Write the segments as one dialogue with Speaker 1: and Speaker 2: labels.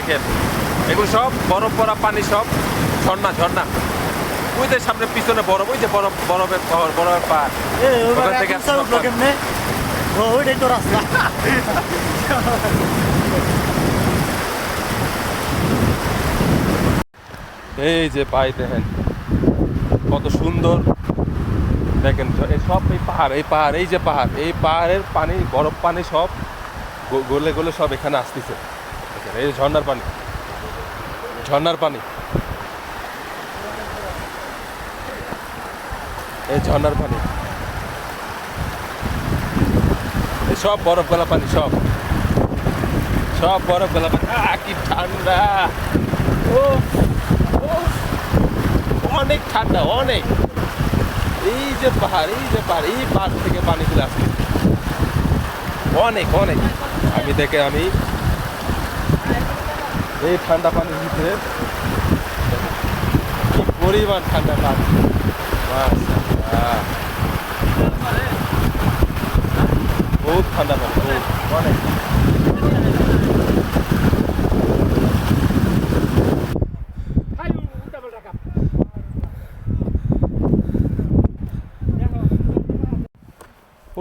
Speaker 1: দেখেন এগুলো সব বরফ পড়া পানি, সব ঝর্ণা ঝর্ণা। ওই যে সামনে পিছনে বরফ, ওই যে বরফের পাহাড়, ওখান থেকে
Speaker 2: ওইটাই তো রাস্তা।
Speaker 1: এই যে পাই দেখেন কত সুন্দর। দেখেন সব এই পাহাড়, এই যে পাহাড়, এই পাহাড়ের পানি, বরফ পানি সব গলে গলে সব এখানে আসতেছে। দেখেন এই ঝর্ণার পানি, ঝর্ণার পানি, এই ঝর্ণার পানি, এই সব বরফ গলা পানি, সব বরফ গলা পানি। কি ঠান্ডা! ও অনেক ঠান্ডা, অনেক। এই যে পাহাড়, এই পাহাড় থেকে পানিগুলো আসছে অনেক অনেক। আমি এই ঠান্ডা পানির ভিতরে কি পরিমাণ ঠান্ডা পানি! মাশাআল্লাহ, বহুত ঠান্ডা পানি, অনেক।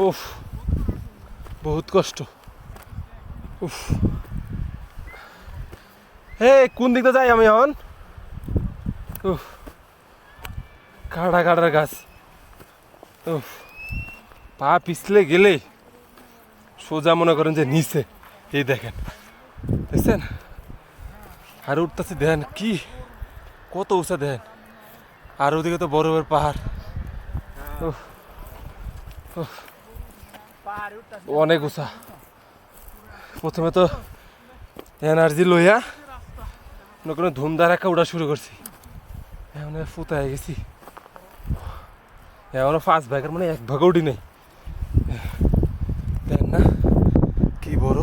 Speaker 1: উফ, বহুত কষ্ট। উফ, হে কোন দিকটা যাই আমি এখন? উফ, কাটার গাছ। উফ, পা পিছলে গেলে সোজা মনে করেন যে নিচে। এই দেখেন, দেখছেন? আর উঠতেছে, দেখেন কি কত উঁচা, দেখেন। আর ওদিকে তো বরফের পাহাড়। উফ, উফ, অনেক উঁচা। প্রথমে তো এনার্জি লইয়া মনে করেন ধুমধার একটা উঠা শুরু করছি, এখন ফুতায় গেছি। এখনো 5 ভাগের মানে 1 ভাগও উঠি নেই। দেখ না কি বড়!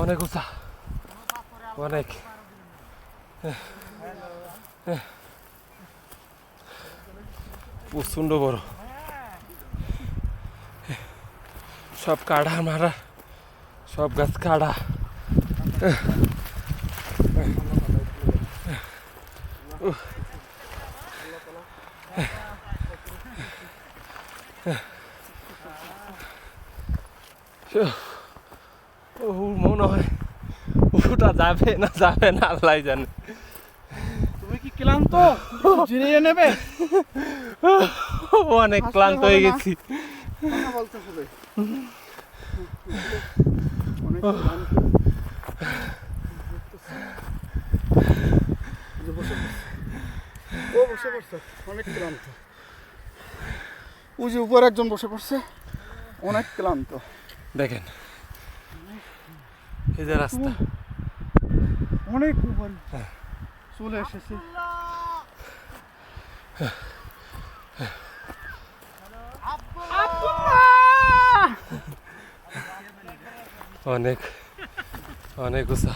Speaker 1: অনেক উঁচা, অনেক। প্রচন্ড বড়। সব কাটা মারা, সব গাছ কাটা। মনে হয় ওটা যাবে না আল্লাহ জানে।
Speaker 2: তুমি কি ক্লান্ত? জিরিয়ে নেবে?
Speaker 1: অনেক ক্লান্ত হয়ে গেছি।
Speaker 2: অনেক ক্লান্ত। ওই যে উপর একজন বসে পড়ছে, অনেক ক্লান্ত।
Speaker 1: দেখেন এই যে রাস্তা,
Speaker 2: অনেক উপর চলে এসেছে।
Speaker 1: অনেক উঁচা।